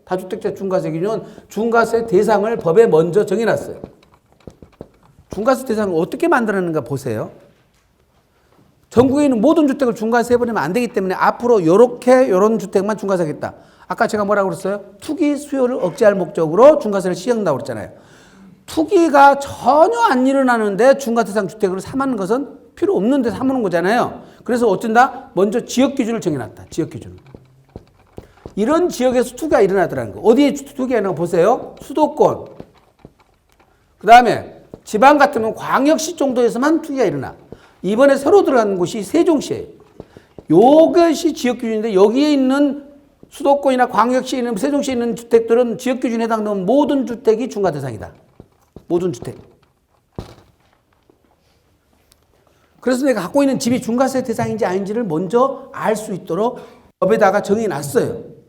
다주택자 중과세 기준은 중과세 대상을 법에 먼저 정해놨어요. 중과세 대상을 어떻게 만들었는가 보세요. 전국에 있는 모든 주택을 중과세 해버리면 안 되기 때문에 앞으로 요런 주택만 중과세 하겠다. 아까 제가 뭐라고 그랬어요? 투기 수요를 억제할 목적으로 중과세를 시행한다고 그랬잖아요. 투기가 전혀 안 일어나는데 중과세상 주택으로 삼는 것은 필요 없는데 삼는 거잖아요. 그래서 어쩐다? 먼저 지역 기준을 정해놨다. 지역 기준. 이런 지역에서 투기가 일어나더라는 거. 어디에 투기가 일어나고 보세요. 수도권. 그 다음에 지방 같으면 광역시 정도에서만 투기가 일어나. 이번에 새로 들어간 곳이 세종시예요. 이것이 지역 기준인데 여기에 있는 수도권이나 광역시에 있는 세종시에 있는 주택들은 지역 기준에 해당되는 모든 주택이 중과 대상이다. 모든 주택. 그래서 내가 갖고 있는 집이 중과세 대상인지 아닌지를 먼저 알 수 있도록 법에다가 정해놨어요.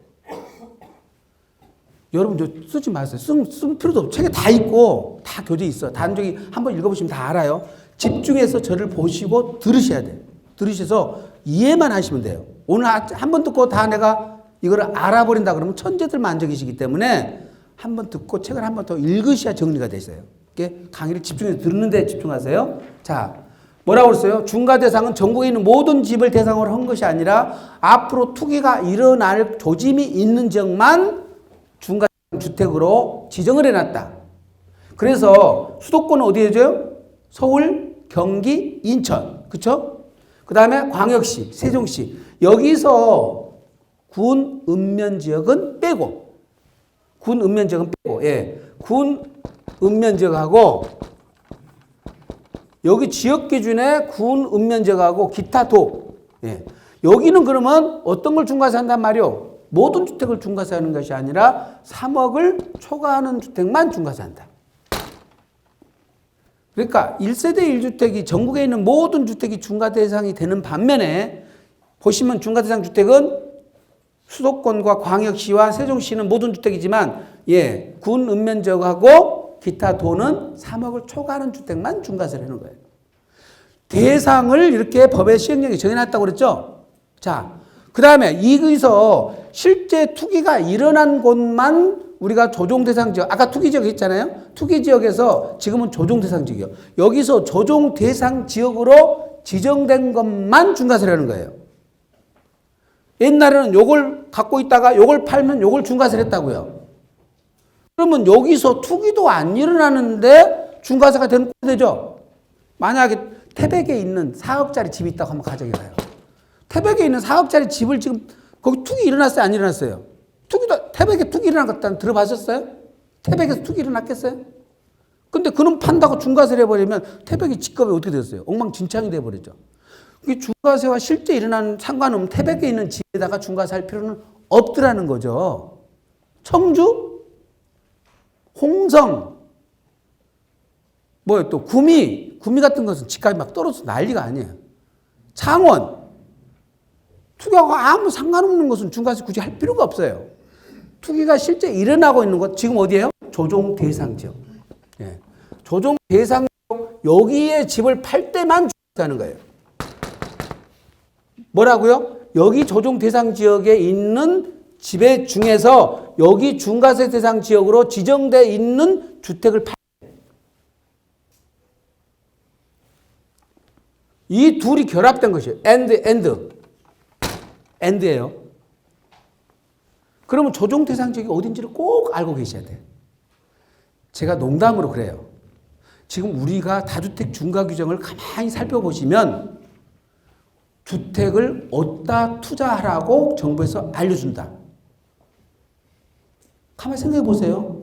여러분 쓰지 마세요. 쓸 필요도 없고 책에 다 있고 다 교재 있어. 단적이 한번 읽어보시면 다 알아요. 집중해서 저를 보시고 들으셔야 돼요. 들으셔서 이해만 하시면 돼요. 오늘 한 번 듣고 다 내가 이걸 알아버린다 그러면 천재들만 앉아 계시기 때문에 한 번 듣고 책을 한 번 더 읽으셔야 정리가 되세요. 강의를 집중해서 듣는 데 집중하세요. 자, 뭐라고 그랬어요? 중과 대상은 전국에 있는 모든 집을 대상으로 한 것이 아니라 앞으로 투기가 일어날 조짐이 있는 지역만 중과 주택으로 지정을 해놨다. 그래서 수도권은 어디에 해줘요? 서울, 경기, 인천. 그쵸? 그 다음에 광역시, 세종시. 여기서 군 읍면지역은 빼고. 군 읍면지역은 빼고. 예. 군 읍면지역하고 여기 지역 기준에 군 읍면지역하고 기타 도. 예. 여기는 그러면 어떤 걸 중과세 한단 말이요? 모든 주택을 중과세 하는 것이 아니라 3억을 초과하는 주택만 중과세 한다. 그러니까 1세대 1주택이 전국에 있는 모든 주택이 중과 대상이 되는 반면에 보시면 중과 대상 주택은 수도권과 광역시와 세종시는 모든 주택이지만 예, 군 읍면지역하고 기타 도는 3억을 초과하는 주택만 중과세를 하는 거예요. 대상을 이렇게 법의 시행령에 정해놨다고 그랬죠? 자, 그 다음에 여기서 실제 투기가 일어난 곳만 우리가 조정대상지역, 아까 투기지역 했잖아요? 투기지역에서 지금은 조정대상지역이요. 여기서 조정대상지역으로 지정된 것만 중과세를 하는 거예요. 옛날에는 요걸 갖고 있다가 요걸 팔면 요걸 중과세를 했다고요. 그러면 여기서 투기도 안 일어나는데 중과세가 되는 꼴이 되죠? 만약에 태백에 있는 4억짜리 집이 있다고 한번 가정해봐요. 태백에 있는 4억짜리 집을 지금 거기 투기 일어났어요? 안 일어났어요? 태백에 투기 일어난 것 들어봤었어요? 태백에서 투기 일어났겠어요? 근데 그놈 판다고 중과세를 해버리면 태백이 집값이 어떻게 됐어요? 엉망진창이 돼버리죠. 중과세와 실제 일어나는 상관없는 태백에 있는 집에다가 중과세 할 필요는 없더라는 거죠. 청주, 홍성, 또 구미 같은 것은 집값이 막 떨어져서 난리가 아니에요. 창원, 투기하고 아무 상관없는 것은 중과세 굳이 할 필요가 없어요. 투기가 실제 일어나고 있는 것, 지금 어디예요? 조정 대상 지역. 예. 조정 대상 지역, 여기에 집을 팔 때만 중과세하는 거예요. 뭐라고요? 여기 조정 대상 지역에 있는 집의 중에서 여기 중과세 대상 지역으로 지정되어 있는 주택을 팔. 이 둘이 결합된 것이에요. 엔드예요. 그러면 조정 대상 지역이 어딘지를 꼭 알고 계셔야 돼요. 제가 농담으로 그래요. 지금 우리가 다주택 중과 규정을 가만히 살펴보시면 주택을 어디다 투자하라고 정부에서 알려준다. 가만히 생각해 보세요.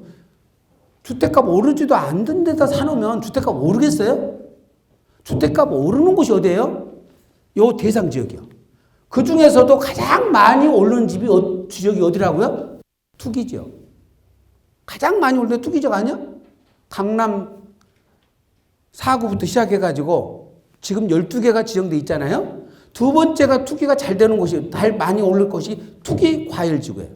주택값 오르지도 않는 데다 사놓으면 주택값 오르겠어요? 주택값 오르는 곳이 어디예요? 요 대상 지역이요. 그 중에서도 가장 많이 오르는 지역이 어디라고요? 투기지역. 가장 많이 오르는 투기지역 아니야? 강남 4구부터 시작해가지고 지금 12개가 지정돼 있잖아요. 두 번째가 투기가 잘 되는 곳이, 잘 많이 오를 곳이 투기 과열지구예요.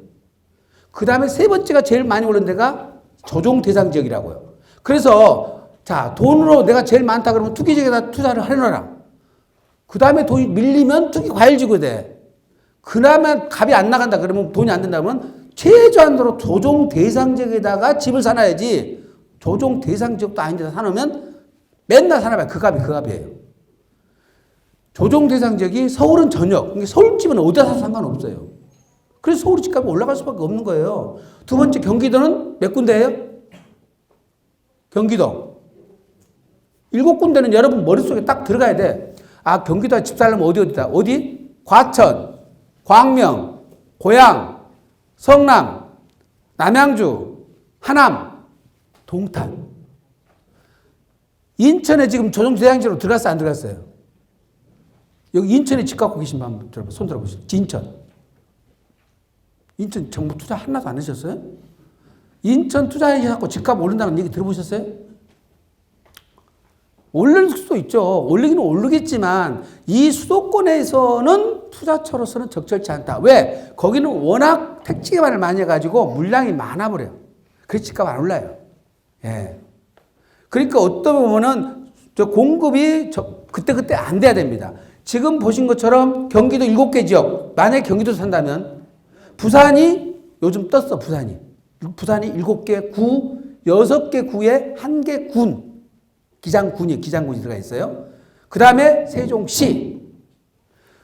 그 다음에 세 번째가 제일 많이 오른 데가 조정 대상 지역이라고요. 그래서 자, 돈으로 내가 제일 많다 그러면 투기 지역에다 투자를 해놔라. 그 다음에 돈이 밀리면 투기 과열지구 돼. 그 다음에 값이 안 나간다 그러면 돈이 안 된다 그러면 최소한으로 조정 대상 지역에다가 집을 사놔야지 조정 대상 지역도 아닌 데다 사놓으면 맨날 사놔봐요. 그 값이에요. 조정 대상 지역이 서울은 전역. 그러니까 서울집은 어디다 사도 상관없어요. 그래서 서울 집값이 올라갈 수밖에 없는 거예요. 두 번째 경기도는 몇 군데예요? 경기도. 7군데는 여러분 머릿속에 딱 들어가야 돼. 아, 경기도에 집 살려면 어디다? 어디? 과천, 광명, 고양, 성남, 남양주, 하남, 동탄. 인천에 지금 조정대상지로 들어갔어요? 안 들어갔어요? 여기 인천에 집 갖고 계신 분 한번 들어봐. 손 들어보세요. 인천. 인천 정부 투자 하나도 안 하셨어요? 인천 투자해갖고 집값 오른다는 얘기 들어보셨어요? 오를 수도 있죠. 오르기는 오르겠지만 이 수도권에서는 투자처로서는 적절치 않다. 왜? 거기는 워낙 택지 개발을 많이 해가지고 물량이 많아버려요. 그래서 집값 안 올라요. 예. 그러니까 어떤 부분은 저 공급이 그때 그때 안 돼야 됩니다. 지금 보신 것처럼 경기도 7개 지역, 만약에 경기도 산다면 부산이 요즘 떴어. 부산이 7개 구, 6개 구에 1개 군, 기장군이 들어가 있어요. 그 다음에 세종시.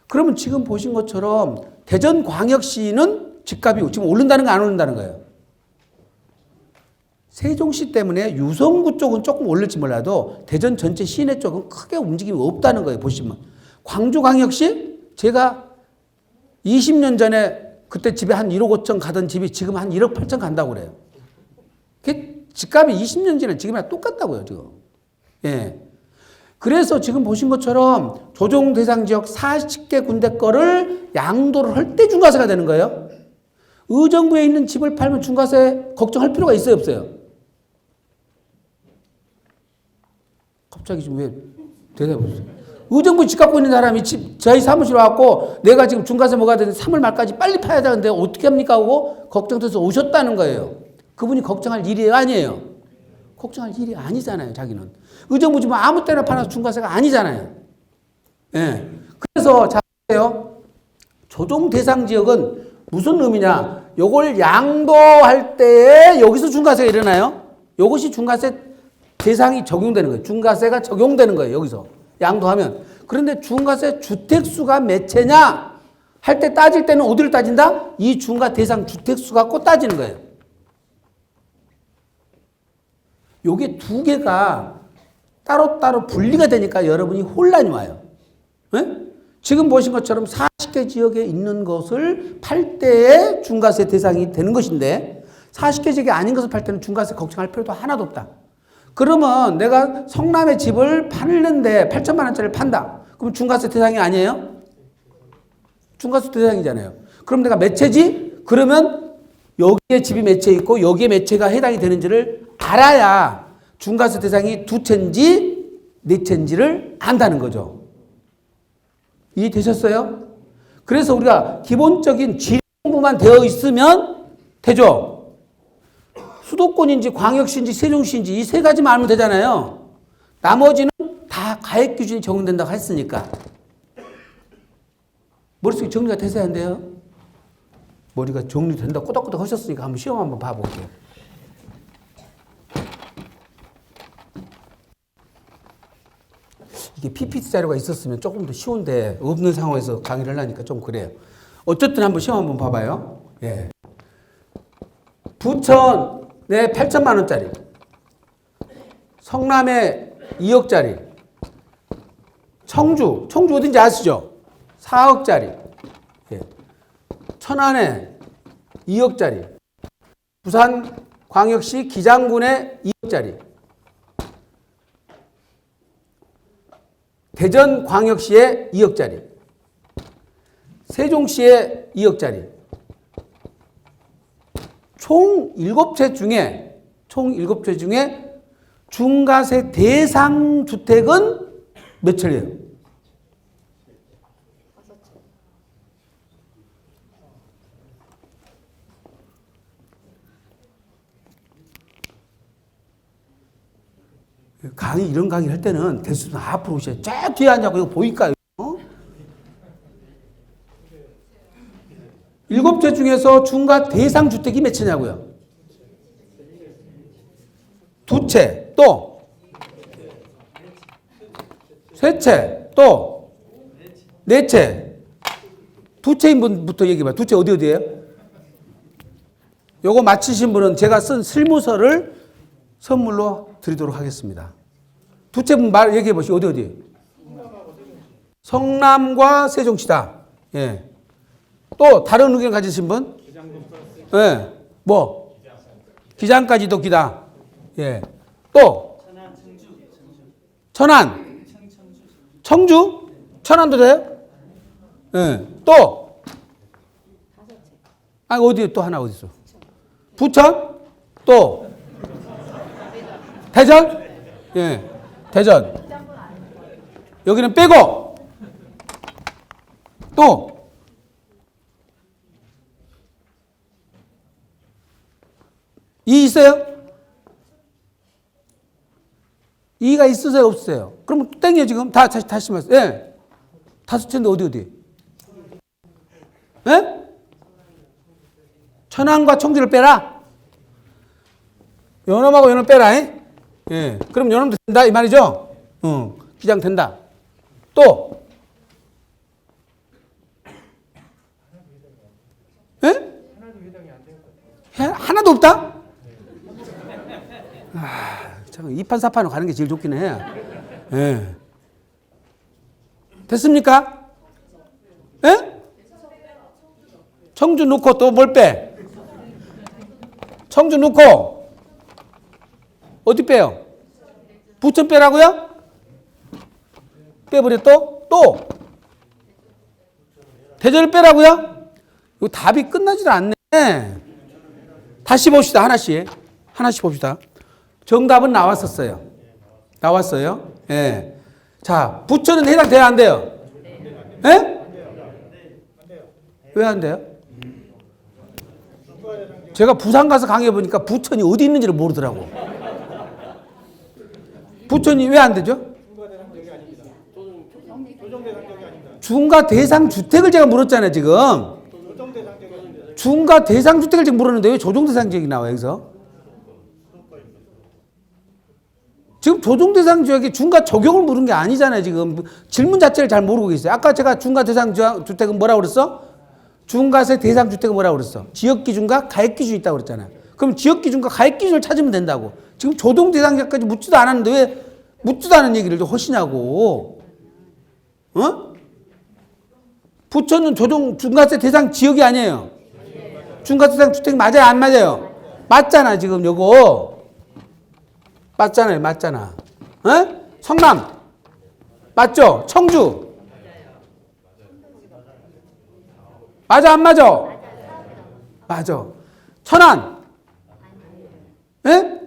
그러면 지금 보신 것처럼 대전광역시는 집값이 지금 오른다는 거 안 오른다는 거예요. 세종시 때문에 유성구 쪽은 조금 오를지 몰라도 대전 전체 시내 쪽은 크게 움직임이 없다는 거예요. 보시면. 광주광역시 제가 20년 전에 그때 집에 한 1억 5천 가던 집이 지금 한 1억 8천 간다고 그래요. 집값이 20년 전에 지금이랑 똑같다고요. 지금. 예. 그래서 지금 보신 것처럼 조정 대상 지역 40개 군데 거를 양도를 할 때 중과세가 되는 거예요. 의정부에 있는 집을 팔면 중과세 걱정할 필요가 있어요, 없어요? 갑자기 지금 왜 대답을 의정부 집 갖고 있는 사람이 저희 사무실 와갖고 내가 지금 중과세 뭐가 되는데 3월 말까지 빨리 파야 되는데 어떻게 합니까? 하고 걱정돼서 오셨다는 거예요. 그분이 걱정할 일이 아니에요. 걱정할 일이 아니잖아요, 자기는. 의정부 집은 아무 때나 팔아서 중과세가 아니잖아요. 예. 그래서 자, 보세요. 조정 대상 지역은 무슨 의미냐? 요걸 양도할 때 여기서 중과세가 일어나요. 이것이 중과세 대상이 적용되는 거예요. 중과세가 적용되는 거예요. 여기서 양도하면. 그런데 중과세 주택수가 몇 채냐 할 때 따질 때는 어디를 따진다? 이 중과 대상 주택수 갖고 따지는 거예요. 요게 두 개가 따로따로 분리가 되니까 여러분이 혼란이 와요. 네? 지금 보신 것처럼 40개 지역에 있는 것을 팔 때에 중과세 대상이 되는 것인데 40개 지역이 아닌 것을 팔 때는 중과세 걱정할 필요도 하나도 없다. 그러면 내가 성남에 집을 팔는데 8천만 원짜리를 판다. 그럼 중과세 대상이 아니에요? 중과세 대상이잖아요. 그럼 내가 몇 채지? 그러면 여기에 집이 몇 채 있고 여기에 몇 채가 해당이 되는지를 알아야 중과세 대상이 2채인지 4채인지를 안다는 거죠. 이해되셨어요? 그래서 우리가 기본적인 지리 공부만 되어 있으면 되죠. 수도권인지 광역시인지 세종시인지 이 세 가지만 알면 되잖아요. 나머지는 다 가액 기준이 적용된다고 했으니까. 머릿속에 정리가 되셔야 한대요. 머리가 정리된다 꼬닥꼬닥 하셨으니까 한번 시험 한번 봐볼게요. 이게 PPT 자료가 있었으면 조금 더 쉬운데 없는 상황에서 강의를 하니까 좀 그래요. 어쨌든 한번 시험 한번 봐봐요. 예. 부천 네 8천만 원짜리, 성남에 2억짜리, 청주 어딘지 아시죠? 4억짜리, 예. 천안에 2억짜리, 부산 광역시 기장군에 2억짜리, 대전 광역시에 2억짜리, 세종시에 2억짜리, 총 7채 중에 중과세 대상 주택은 몇 채예요? 이런 강의 할 때는 대수는 앞으로 오셔야 쫙 뒤에 앉아고 이거 보일까요? 7채 채 중에서 중과 대상 주택이 몇 채냐고요? 두 채, 또 세 채, 또 네 채. 두 채인 분부터 얘기해봐. 두 채 어디에요? 요거 맞히신 분은 제가 쓴 실무서를 선물로 드리도록 하겠습니다. 두 채 분 얘기해 보시죠. 어디? 성남과 세종시다. 예. 또 다른 의견 가지신 분? 예. 뭐? 기장까지도 기다. 예. 또? 천안. 청주? 천안도 돼요? 예. 또? 아, 어디 또 하나 어디 있어? 부천? 또? 대전? 예. 대전. 여기는 빼고. 또? 이 있어요? 이가 있으세요? 없으세요? 그럼 땡이에요, 지금. 다시 말씀. 예. 다섯 채인데 어디? 예? 천안과 청주를 빼라? 연암하고 연암 빼라, 예. 그럼 연암도 된다, 이 말이죠? 기장 된다. 또? 예? 하나도 없다? 참, 2판 4판으로 가는 게 제일 좋긴 해. 예. 됐습니까? 예? 청주 넣고 또 뭘 빼? 청주 넣고 어디 빼요? 부천 빼라고요? 빼버려 또? 대전을 빼라고요? 이거 답이 끝나지도 않네. 다시 봅시다. 하나씩 봅시다. 정답은 나왔어요. 예. 자, 부천은 해당돼야 안 돼요? 예? 왜 안 돼요? 제가 부산 가서 강의 보니까 부천이 어디 있는지를 모르더라고. 부천이 왜 안 되죠? 중과 대상 주택을 제가 물었잖아요, 지금. 중과 대상 주택을 지금 물었는데 왜 조정 대상 지역이 나와요, 여기서? 지금 조정 대상 지역이 중과 적용을 물은 게 아니잖아요, 지금. 질문 자체를 잘 모르고 계세요. 아까 제가 중과 대상 주택은 뭐라고 그랬어? 중과세 대상 주택은 뭐라고 그랬어? 지역 기준과 가액 기준이 있다고 그랬잖아요. 그럼 지역 기준과 가액 기준을 찾으면 된다고. 지금 조정 대상 지역까지 묻지도 않았는데 왜 묻지도 않은 얘기를 좀 하시냐고. 어? 부천은 중과세 대상 지역이 아니에요. 중과세 대상 주택이 맞아요, 안 맞아요? 맞잖아, 지금 요거. 맞잖아. 어? 성남. 맞죠? 청주. 맞아, 안 맞아? 맞아. 천안. 예?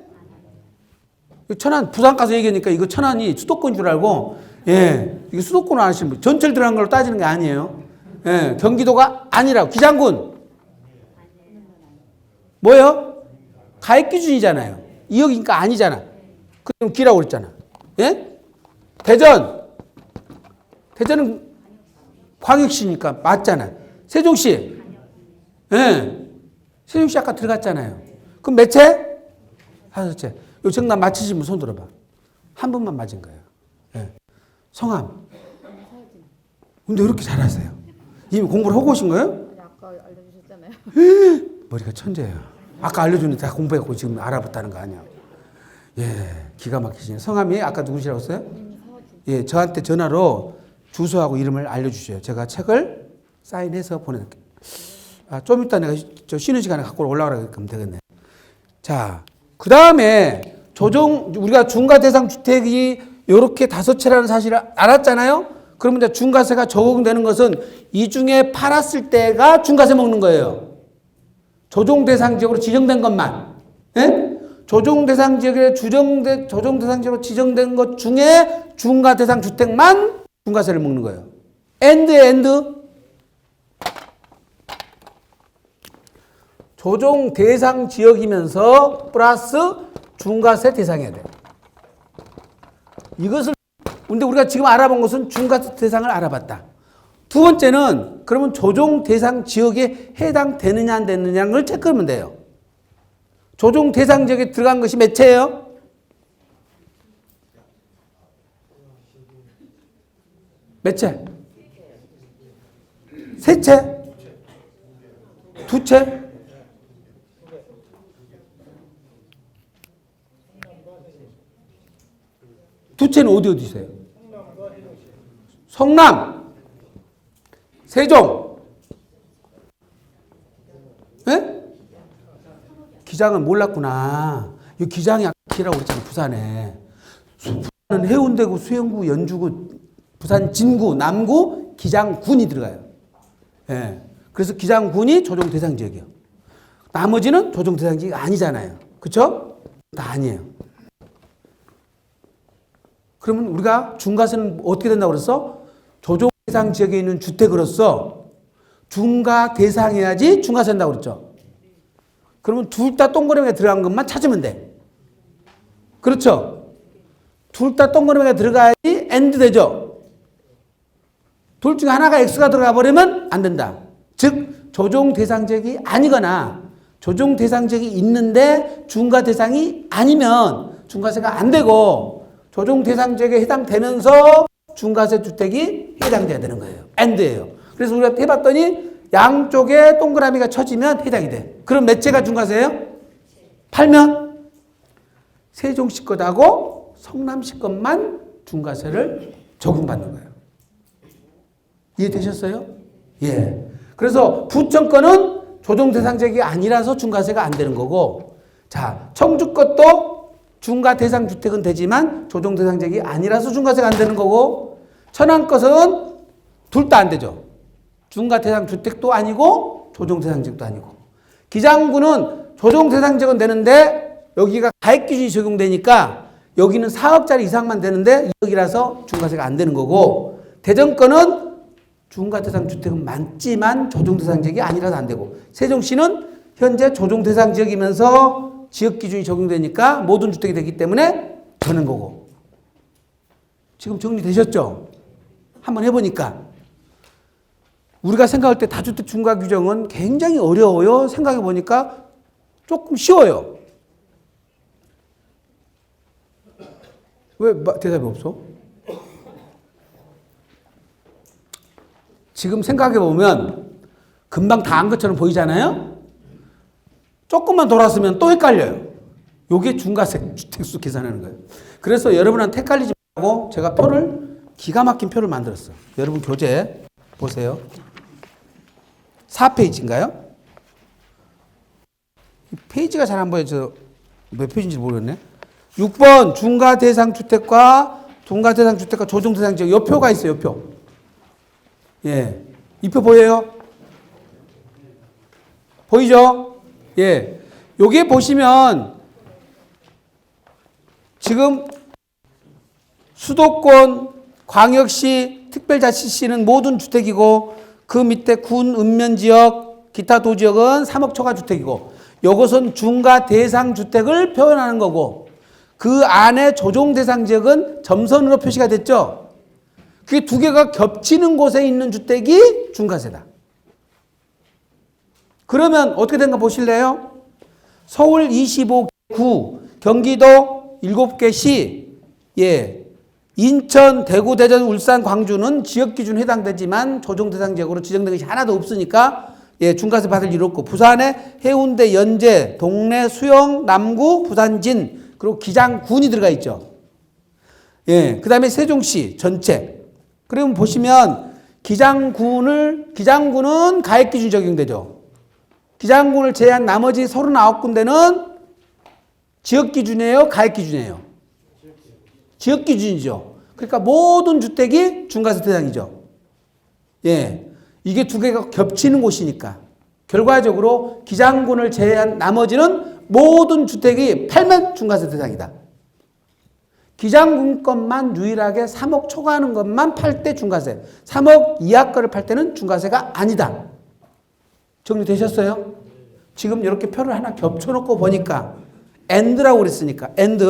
천안, 부산 가서 얘기하니까 이거 천안이 수도권인 줄 알고, 예, 이게 수도권을 아시는 분, 전철 들어간 걸로 따지는 게 아니에요. 예, 경기도가 아니라고. 기장군. 뭐예요? 가액 기준이잖아요. 2억이니까 아니잖아. 그럼 기라고 그랬잖아. 예? 대전은 광역시니까 맞잖아. 세종시. 예. 세종시 아까 들어갔잖아요. 그럼 몇 채? 5채. 요 정답 맞히신 분 손 들어봐. 한 분만 맞은 거예요. 예. 성함. 근데 왜 이렇게 잘하세요? 이미 공부를 하고 오신 거예요? 아까 알려주셨잖아요. 머리가 천재예요. 아까 알려주는데 다 공부해갖고 지금 알아봤다는 거 아니야. 예, 기가 막히시네요. 성함이 아까 누구시라고 했어요? 예, 저한테 전화로 주소하고 이름을 알려주셔요. 제가 책을 사인해서 보내드릴게요. 아, 좀 이따 내가 저 쉬는 시간에 갖고 올라가라고 하면 되겠네. 자, 그 다음에 우리가 중과대상 주택이 이렇게 5채라는 사실을 알았잖아요? 그러면 이제 중과세가 적용되는 것은 이 중에 팔았을 때가 중과세 먹는 거예요. 조정대상 지역으로 지정된 것만. 예? 조정대상 지역에 조정대상 지역으로 지정된 것 중에 중과대상 주택만 중과세를 먹는 거예요. 엔드. 조정 대상 지역이면서 플러스 중과세 대상이어야 돼요. 이것을 근데 우리가 지금 알아본 것은 중과세 대상을 알아봤다. 두 번째는 그러면 조정 대상 지역에 해당되느냐 안 되느냐는 걸 체크하면 돼요. 조정 대상 지역에 들어간 것이 몇 채예요? 몇 채? 세 채? 두 채? 두 채는 어디 있어요? 성남, 세종. 예? 기장은 몰랐구나. 이 기장이 아키라고 그랬잖아, 부산에. 부산은 해운대구, 수영구, 연주구, 부산 진구, 남구, 기장군이 들어가요. 예. 그래서 기장군이 조정 대상 지역이에요. 나머지는 조정 대상 지역이 아니잖아요. 그렇죠? 다 아니에요. 그러면 우리가 중과세는 어떻게 된다고 그랬어? 조정 대상 지역에 있는 주택으로서 중과 대상해야지 중과세 된다고 그랬죠. 그러면 둘 다 동그라미에 들어간 것만 찾으면 돼. 그렇죠? 둘 다 동그라미에 들어가야지 AND 되죠. 둘 중에 하나가 X가 들어가 버리면 안 된다. 즉 조정 대상 지역이 아니거나 조정 대상 지역이 있는데 중과 대상이 아니면 중과세가 안 되고 조정 대상 지역에 해당되면서 중과세 주택이 해당돼야 되는 거예요. AND예요. 그래서 우리가 해봤더니 양쪽에 동그라미가 쳐지면 해당이 돼. 그럼 몇 채가 중과세예요? 팔면 세종시 것하고 성남시 것만 중과세를 적용받는 거예요. 이해되셨어요? 예. 그래서 부천 거는 조정 대상 지역이 아니라서 중과세가 안 되는 거고, 자, 청주 것도 중과 대상 주택은 되지만 조정 대상 지역이 아니라서 중과세가 안 되는 거고, 천안 것은 둘 다 안 되죠. 중과 대상 주택도 아니고 조정 대상 지역도 아니고. 기장구는 조정 대상 지역은 되는데 여기가 가액 기준이 적용되니까 여기는 4억짜리 이상만 되는데 2억이라서 중과세가 안 되는 거고, 대전 거는 중과 대상 주택은 많지만 조정 대상 지역이 아니라서 안 되고, 세종시는 현재 조정 대상 지역이면서 지역 기준이 적용되니까 모든 주택이 되기 때문에 되는 거고. 지금 정리되셨죠? 한번 해보니까. 우리가 생각할 때 다주택 중과 규정은 굉장히 어려워요. 생각해 보니까 조금 쉬워요. 왜 대답이 없어? 지금 생각해 보면 금방 다 한 것처럼 보이잖아요? 조금만 돌았으면 또 헷갈려요. 요게 중과세 주택수 계산하는 거예요. 그래서 여러분한테 헷갈리지 말고 제가 표를, 기가 막힌 표를 만들었어요. 여러분 교재 보세요. 4페이지인가요? 페이지가 잘 안 보여서 몇 페이지인지 모르겠네. 6번 중과 대상 주택과 중과 대상 주택과 조정 대상 지역, 요 표가 있어요. 요 표. 예. 이 표 보여요? 보이죠? 예. 요게 보시면 지금 수도권, 광역시, 특별자치시는 모든 주택이고, 그 밑에 군, 읍면지역, 기타 도지역은 3억 초과 주택이고, 요것은 중과 대상 주택을 표현하는 거고, 그 안에 조정 대상 지역은 점선으로 표시가 됐죠? 그게 두 개가 겹치는 곳에 있는 주택이 중과세다. 그러면 어떻게 된가 보실래요? 서울 25구, 경기도 7개 시, 예, 인천, 대구, 대전, 울산, 광주는 지역 기준 해당되지만 조정 대상 지역으로 지정된 것이 하나도 없으니까 예, 중과세 받을 일 없고, 부산에 해운대, 연제, 동래, 수영, 남구, 부산진, 그리고 기장군이 들어가 있죠. 예, 그 다음에 세종시 전체. 그러면 보시면 기장군은 가액 기준이 적용되죠. 기장군을 제외한 나머지 39군데는 지역 기준이에요? 가액 기준이에요? 지역 기준이죠. 그러니까 모든 주택이 중과세 대상이죠. 예. 이게 두 개가 겹치는 곳이니까. 결과적으로 기장군을 제외한 나머지는 모든 주택이 팔면 중과세 대상이다. 기장군 것만 유일하게 3억 초과하는 것만 팔 때 중과세, 3억 이하 거를 팔 때는 중과세가 아니다. 정리되셨어요? 지금 이렇게 표를 하나 겹쳐놓고 보니까 AND라고 그랬으니까 AND.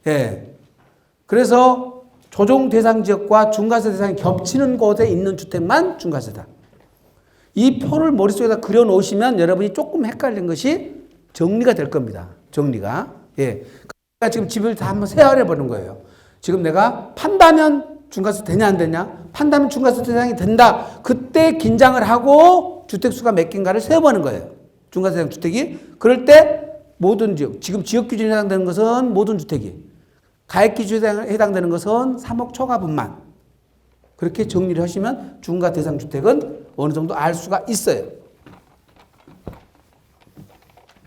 예. 그래서 조정 대상 지역과 중과세 대상이 겹치는 곳에 있는 주택만 중과세다. 이 표를 머릿속에다 그려 놓으시면 여러분이 조금 헷갈린 것이 정리가 될 겁니다. 정리가. 예. 그러니까 지금 집을 다 한번 세활해 보는 거예요. 지금 내가 판다면 중과세 되냐 안 되냐? 판다면 중과세 대상이 된다. 그때 긴장을 하고 주택수가 몇 개인가를 세어보는 거예요. 중과세 대상 주택이. 그럴 때 모든 지역, 지금 지역 기준에 해당되는 것은 모든 주택이, 가액 기준에 해당되는 것은 3억 초과분만. 그렇게 정리를 하시면 중과 대상 주택은 어느 정도 알 수가 있어요.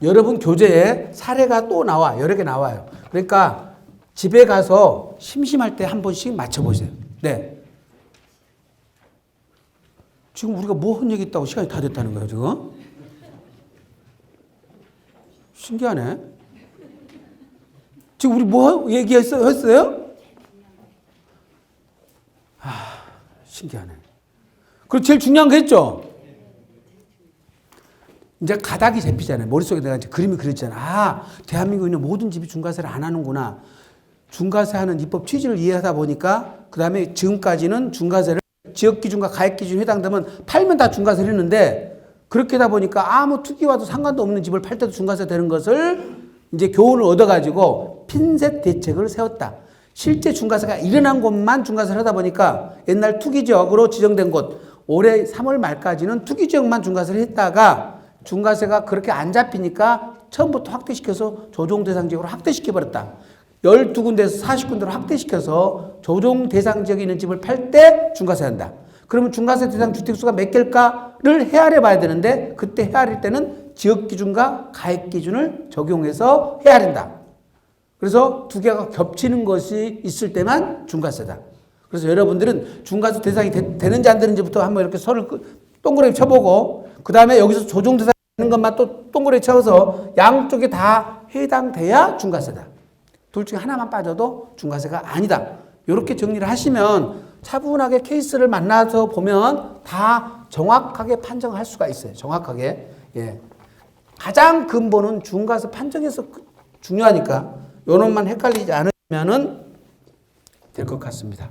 여러분 교재에 사례가 또 나와. 여러 개 나와요. 그러니까 집에 가서 심심할 때 한 번씩 맞춰보세요. 네. 지금 우리가 뭐 한 얘기 있다고 시간이 다 됐다는 거예요, 지금? 신기하네. 지금 우리 뭐 얘기했어요? 신기하네. 그리고 제일 중요한 거 했죠? 이제 가닥이 잡히잖아요. 머릿속에 내가 이제 그림이 그렸잖아. 대한민국에 있는 모든 집이 중과세를 안 하는구나. 중과세 하는 입법 취지를 이해하다 보니까 그 다음에 지금까지는 중과세를 지역기준과 가액기준에 해당되면 팔면 다 중과세를 했는데 그렇게 하다 보니까 아무 투기와도 상관도 없는 집을 팔 때도 중과세 되는 것을 이제 교훈을 얻어가지고 핀셋 대책을 세웠다. 실제 중과세가 일어난 곳만 중과세를 하다 보니까 옛날 투기지역으로 지정된 곳, 올해 3월 말까지는 투기지역만 중과세를 했다가 중과세가 그렇게 안 잡히니까 처음부터 확대시켜서 조정대상지역으로 확대시켜버렸다. 12군데에서 40군데로 확대시켜서 조정대상지역에 있는 집을 팔 때 중과세 한다. 그러면 중과세 대상 주택수가 몇 개일까를 헤아려 봐야 되는데 그때 헤아릴 때는 지역기준과 가액기준을 적용해서 헤아린다. 그래서 두 개가 겹치는 것이 있을 때만 중과세다. 그래서 여러분들은 중과세 대상이 되는지 안 되는지부터 한번 이렇게 서로 동그라미 쳐보고 그 다음에 여기서 조정 대상이 되는 것만 또 동그라미 쳐서 양쪽에 다 해당돼야 중과세다. 둘 중에 하나만 빠져도 중과세가 아니다. 이렇게 정리를 하시면 차분하게 케이스를 만나서 보면 다 정확하게 판정할 수가 있어요. 정확하게. 예. 가장 근본은 중과세 판정에서 중요하니까 요놈만 헷갈리지 않으면은 될 것 같습니다.